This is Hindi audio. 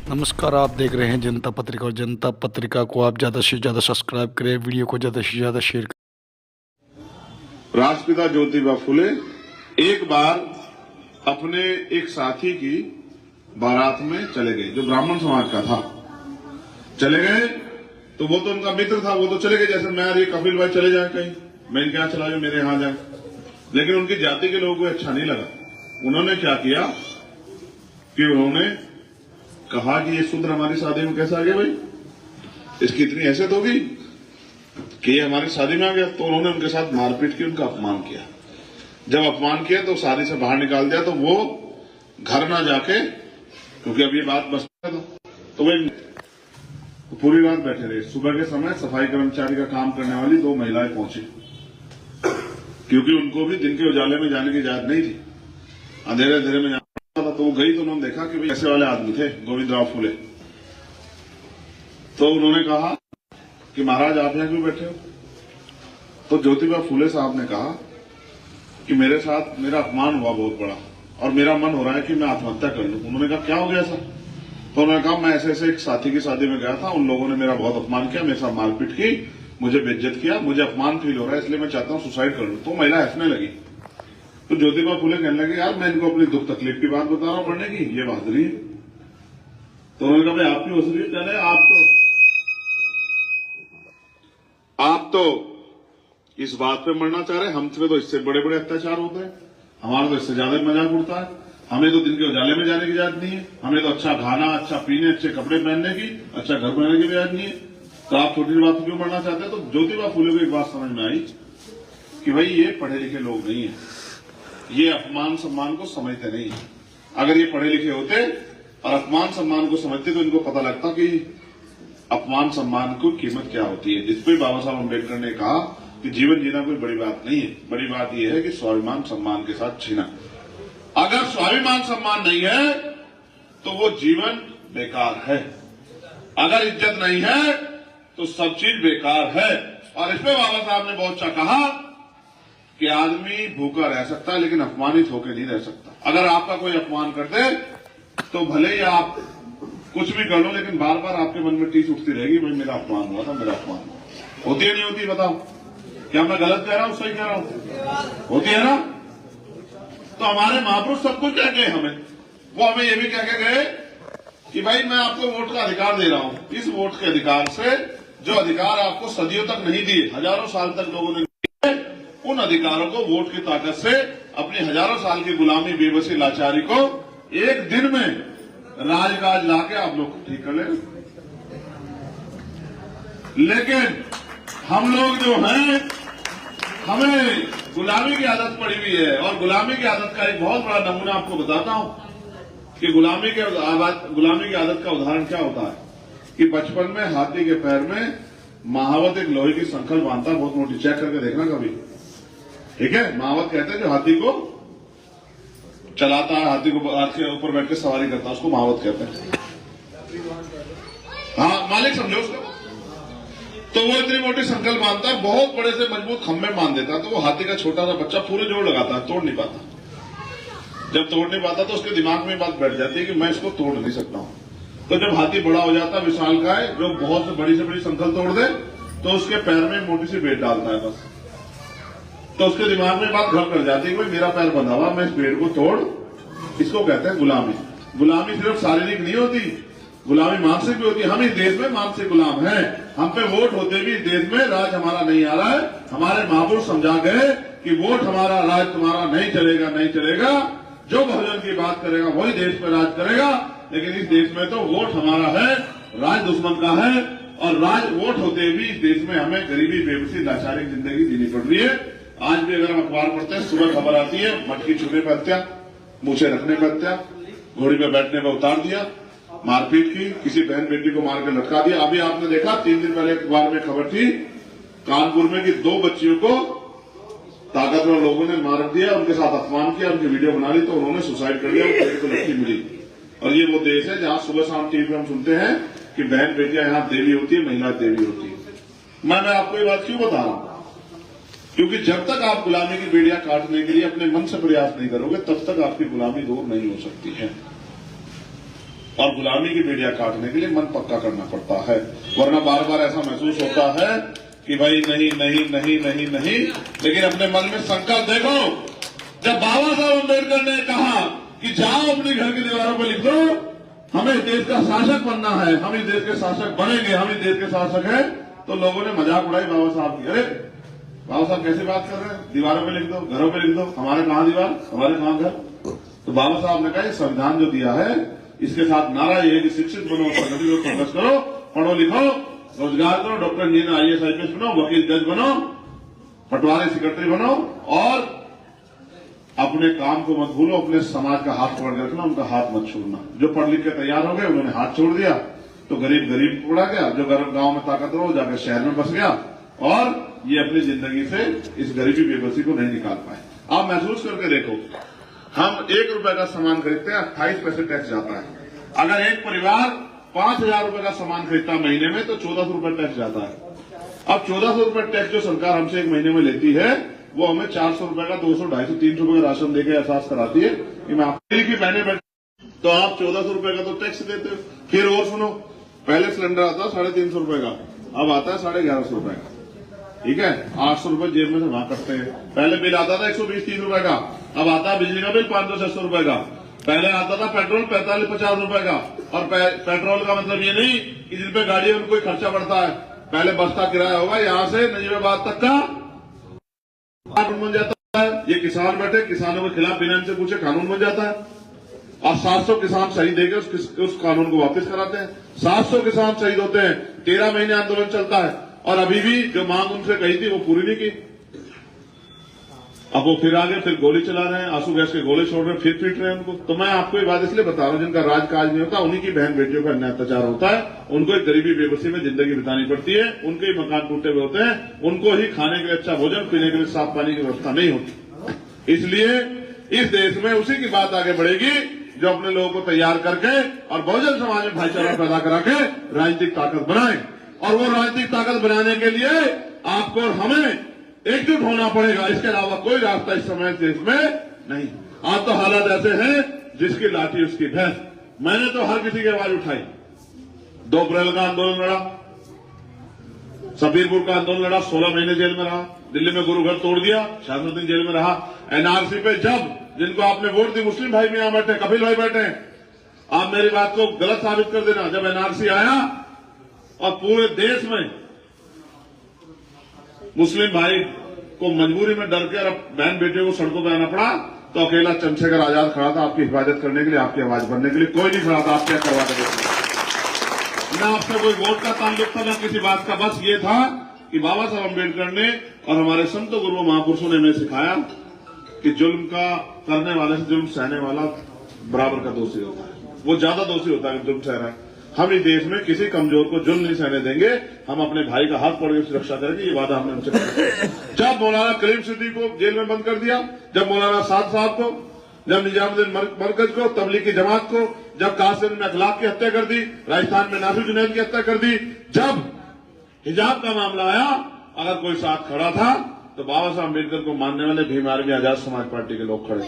नमस्कार, आप देख रहे हैं जनता पत्रिका और जनता पत्रिका को आप ज़्यादा से ज़्यादा सब्सक्राइब करें, वीडियो को ज़्यादा से ज़्यादा शेयर करें। राष्ट्रपिता ज्योतिबा फुले एक बार अपने एक साथी की बारात में चले गए, जो ब्राह्मण समाज का था। चले गए तो वो तो उनका मित्र था, वो तो चले गए जैसे मैं और ये कपिल भाई चले जाए कहीं, मैं इनके यहाँ चला जाऊं, मेरे यहाँ जाए। लेकिन उनकी जाति के लोगों को अच्छा नहीं लगा। उन्होंने क्या किया कि उन्होंने कहा कि ये शूद्र हमारी शादी में कैसे आ गया भाई, इसकी इतनी हैसियत होगी कि ये हमारी शादी में आ गया। तो उन्होंने उनके साथ मारपीट की, उनका अपमान किया। जब अपमान किया तो शादी से बाहर निकाल दिया। तो वो घर ना जाके, क्योंकि अब ये बात बस तो वे पूरी रात बैठे रहे। सुबह के समय सफाई कर्मचारी का काम करने वाली 2 महिलाएं पहुंची, क्योंकि उनको भी दिन के उजाले में जाने की इजाजत नहीं थी, अंधेरे अंधेरे में जाना था। तो वो गई तो उन्होंने देखा कि भाई ऐसे वाले आदमी थे गोविंदराव फुले। तो उन्होंने कहा कि महाराज आप यहां क्यों बैठे हो? तो ज्योतिबा फुले साहब ने कहा कि मेरे साथ मेरा अपमान हुआ बहुत बड़ा और मेरा मन हो रहा है कि मैं आत्महत्या कर लूं। उन्होंने कहा क्या हो गया ऐसा? तो उन्होंने कहा मैं ऐसे एक साथी की शादी में गया था, उन लोगों ने मेरा बहुत अपमान किया, मेरे साथ मारपीट की, मुझे बेइज्जत किया, मुझे अपमान फील हो रहा है, इसलिए मैं चाहता हूं सुसाइड कर लूं। तो महिला हंसने लगी। तो ज्योतिबा फुले कहने लगे यार मैं इनको अपनी दुख तकलीफ की बात बता रहा हूं पढ़ने की, ये बहादुरी है। तो उन्होंने कहा भाई आपकी हौसली है, कहने आप तो इस बात पे मरना चाह रहे हैं, हमसे तो इससे बड़े बड़े अत्याचार होते हैं, हमारा तो इससे ज्यादा मजाक उड़ता है। हमें तो दिन के उजाले में जाने की इजाजत नहीं है, हमें तो अच्छा खाना, अच्छा पीने, अच्छे कपड़े पहनने की, अच्छा घर बनाने की इजाजत नहीं है। तो आप छोटी सी बात पर क्यों मरना चाहते हैं? तो ज्योतिबा फुले को एक बात समझ में आई कि भाई ये पढ़े लिखे लोग नहीं है, ये अपमान सम्मान को समझते नहीं है। अगर ये पढ़े लिखे होते और अपमान सम्मान को समझते तो इनको पता लगता कि अपमान सम्मान की कीमत क्या होती है। जिस पे बाबा साहब अम्बेडकर ने कहा कि जीवन जीना कोई बड़ी बात नहीं है, बड़ी बात यह है कि स्वाभिमान सम्मान के साथ जीना। अगर स्वाभिमान सम्मान नहीं है तो वो जीवन बेकार है, अगर इज्जत नहीं है तो सब चीज बेकार है। और इसमें बाबा साहब ने बहुत अच्छा कहा कि आदमी भूखा रह सकता है लेकिन अपमानित होकर नहीं रह सकता। अगर आपका कोई अपमान कर दे तो भले ही आप कुछ भी कर लो, लेकिन बार बार आपके मन में टीस उठती रहेगी भाई मेरा अपमान हुआ था, मेरा अपमान हुआ। होती है नहीं होती? बताओ, क्या मैं गलत कह रहा हूं, सही कह रहा हूं? होती है ना? तो हमारे महापुरुष सब कुछ कह गए हमें, वो हमें ये भी कह के गए कि भाई मैं आपको वोट का अधिकार दे रहा हूं। इस वोट के अधिकार से जो अधिकार आपको सदियों तक नहीं दिए, हजारों साल तक लोगों ने दिए, उन अधिकारों को वोट की ताकत से अपनी हजारों साल की गुलामी, बेबसी, लाचारी को एक दिन में राजकाज लाके आप लोग ठीक कर लेंगे। लेकिन हम लोग जो हैं, हमें गुलामी की आदत पड़ी हुई है। और गुलामी की आदत का एक बहुत बड़ा नमूना आपको बताता हूं कि गुलामी की आदत का उदाहरण क्या होता है कि बचपन में हाथी के पैर में महावत एक लोहे की संखल बांधता, बहुत मोटी, चेक करके देखना कभी, ठीक है? महावत कहते हैं जो हाथी को चलाता है, हाथी को हाथ के ऊपर बैठ के सवारी करता है, उसको महावत कहते हैं। हाँ, मालिक समझो उसको। तो वो इतनी मोटी संकल बांधता है, बहुत बड़े से मजबूत खंभे बांध देता है। तो वो हाथी का छोटा सा बच्चा पूरे जोर लगाता है, तोड़ नहीं पाता। जब तोड़ नहीं पाता तो उसके दिमाग में बात बैठ जाती है कि मैं इसको तोड़ नहीं सकता हूं। तो जब हाथी बड़ा हो जाता है, विशालकाय, जो बहुत से बड़ी संकल तोड़ दे, तो उसके पैर में मोटी सी बेट डालता है बस। तो उसके दिमाग में बात घर कर जाती है कि मेरा पैर बंधा हुआ, मैं इस पेड़ को तोड़। इसको कहते हैं गुलामी। गुलामी सिर्फ शारीरिक नहीं होती, गुलामी मानसिक भी होती है। हम इस देश में मानसिक गुलाम हैं। हम पे वोट होते भी इस देश में राज हमारा नहीं आ रहा है। हमारे महापुरुष समझा गए कि वोट हमारा, राज तुम्हारा नहीं चलेगा, नहीं चलेगा। जो बहुजन की बात करेगा वही देश पे राज करेगा। लेकिन इस देश में तो वोट हमारा है, राज दुश्मन का है। और राज वोट होते भी इस देश में हमें गरीबी, बेबसी, लाचारी जिंदगी जीनी पड़ रही है। आज भी अगर हम अखबार पढ़ते हैं, सुबह खबर आती है मटकी छूने पर हत्या, मूछे रखने पर हत्या, घोड़ी पे बैठने पर उतार दिया, मारपीट की, किसी बहन बेटी को मार के लटका दिया। अभी आपने देखा 3 दिन पहले अखबार में खबर थी कानपुर में कि 2 बच्चियों को ताकतवर लोगों ने मार दिया, उनके साथ अपमान किया, उनकी वीडियो बना ली, तो उन्होंने सुसाइड कर लिया, उनको लड़की मिली। और ये वो देश है जहां सुबह शाम टीवी में हम सुनते हैं कि बहन बेटियां यहां देवी होती है, महिला देवी होती है। मैं आपको ये बात क्यों बता रहा हूं? क्योंकि जब तक आप गुलामी की बेड़ियां काटने के लिए अपने मन से प्रयास नहीं करोगे, तब तक आपकी गुलामी दूर नहीं हो सकती है। और गुलामी की बेड़ियां काटने के लिए मन पक्का करना पड़ता है, वरना बार बार ऐसा महसूस होता है कि भाई नहीं नहीं नहीं नहीं नहीं। लेकिन अपने मन में संकल्प देखो, जब बाबा साहब अम्बेडकर ने कहा कि जाओ अपने घर की दीवारों पर लिख दो हमें देश का शासक बनना है, हम इस देश के शासक बनेंगे, हम इस देश के शासक हैं, तो लोगों ने मजाक उड़ाई बाबा साहब की। अरे बाबा साहब कैसे बात कर रहे हैं, दीवारों पे लिख दो, घरों पे लिख दो, हमारे कहां दीवार, हमारे कहां घर। तो बाबा साहब ने कहा ये संविधान जो दिया है इसके साथ नारा ये है कि शिक्षित बनो, प्रगति को फोकस करो, पढ़ो लिखो, रोजगार करो, डॉक्टर इंजीनियर IAS IPS बनो, वकील जज बनो, पटवारी सेक्रेटरी बनो, और अपने काम को मत भूलो, अपने समाज का हाथ पकड़ के रखना, उनका हाथ मत छोड़ना। जो पढ़ लिख के तैयार हो गए उन्होंने हाथ छोड़ दिया तो गरीब गरीब पड़ा गया, जो गांव में ताकतवर हो जाकर शहर में बस गया, और ये अपनी जिंदगी से इस गरीबी बेबसी को नहीं निकाल पाए। आप महसूस करके देखो, हम 1 रुपए का सामान खरीदते हैं 28 पैसे टैक्स जाता है। अगर एक परिवार 5,000 रुपए का सामान खरीदता है महीने में तो 1400 रुपए टैक्स जाता है। अब 1400 रुपए टैक्स जो सरकार हमसे एक महीने में लेती है वो हमें 400 रुपए का 200, 250, 300 रुपए का राशन देकर एहसास कराती है कि मैं आपकी की बहने बैठ, तो आप 1400 रुपए का तो टैक्स देते हो। फिर और सुनो, पहले सिलेंडर आता है 350 रुपए का, अब आता है 1150 रुपए का, ठीक है, 800 रुपए जेब में से वहां करते हैं। पहले बिल आता था 120-130 रुपए का, अब आता है बिजली का बिल 500-600 रुपए का। पहले आता था पेट्रोल 45-50 रुपए का, और पेट्रोल का मतलब ये नहीं कि जिन पे गाड़ी है उनको कोई खर्चा बढ़ता है। पहले बस का किराया होगा यहाँ से नजीबाबाद तक का कानून बन जाता है, ये किसान बैठे किसानों के खिलाफ बिना इनसे पूछे कानून बन जाता है, और 700 किसान शहीद देकर उस कानून को वापस कराते हैं। 700 किसान शहीद होते हैं, 13 महीने आंदोलन चलता है, और अभी भी जो मांग उनसे कही थी वो पूरी नहीं की। अब वो फिर आगे फिर गोली चला रहे हैं, आंसू गैस के गोले छोड़ रहे हैं, फिर पीट रहे हैं उनको। तो मैं आपको ये बात इसलिए बता रहा हूं, जिनका राजकाज नहीं होता उन्हीं की बहन बेटियों का अन्याय अत्याचार होता है, उनको एक गरीबी बेबसी में जिंदगी बितानी पड़ती है, उनके ही मकान टूटे हुए होते हैं, उनको ही खाने के लिए अच्छा भोजन, पीने के लिए साफ पानी की व्यवस्था नहीं होती। इसलिए इस देश में उसी की बात आगे बढ़ेगी जो अपने लोगों को तैयार करके और बहुजन समाज में भाईचारा पैदा करा के राजनीतिक ताकत बनाए। और वो राजनीतिक ताकत बनाने के लिए आपको और हमें एकजुट होना पड़ेगा, इसके अलावा कोई रास्ता इस समय देश में नहीं। आज तो हालात ऐसे हैं जिसकी लाठी उसकी भैंस। मैंने तो हर किसी की आवाज उठाई, 2 अप्रैल का आंदोलन लड़ा, सबीरपुर का आंदोलन लड़ा, 16 महीने जेल में रहा, दिल्ली में गुरु घर तोड़ दिया, 66 दिन जेल में रहा। NRC पे जब जिनको आपने वोट दी, मुस्लिम भाई भी यहां बैठे, कपिल भाई बैठे, आप मेरी बात को गलत साबित कर देना, जब NRC आया और पूरे देश में मुस्लिम भाई को मजबूरी में डर के और बहन बेटियों को सड़कों पर आना पड़ा, तो अकेला चंद्रशेखर आजाद खड़ा था आपकी हिफाजत करने के लिए, आपकी आवाज बनने के लिए। कोई नहीं खड़ा था, आप क्या करवा देंगे। न आपसे कोई वोट का ताल्लुक था, न किसी बात का। बस ये था कि बाबा साहब अम्बेडकर ने और हमारे संत गुरु महापुरुषों ने हमें सिखाया कि जुल्म का करने वाले से जुल्म सहने वाला बराबर का दोषी होता है, वो ज्यादा दोषी होता है जुल्म सह रहा है। हम इस देश में किसी कमजोर को जुल्म नहीं सहने देंगे, हम अपने भाई का हाथ पकड़ के सुरक्षा करेंगे, ये वादा हमने उनसे किया। जब मौलाना करीम सिद्दीकी को जेल में बंद कर दिया, जब मौलाना साद साहब को, जब निजामुद्दीन मरकज को, तबलीगी जमात को, जब कासिम ने अखलाक की हत्या कर दी, राजस्थान में नासिर जुनैद की हत्या कर दी, जब हिजाब का मामला आया, अगर कोई साथ खड़ा था तो बाबा साहब अम्बेडकर को मानने वाले भीम आर्मी आजाद समाज पार्टी के लोग खड़े।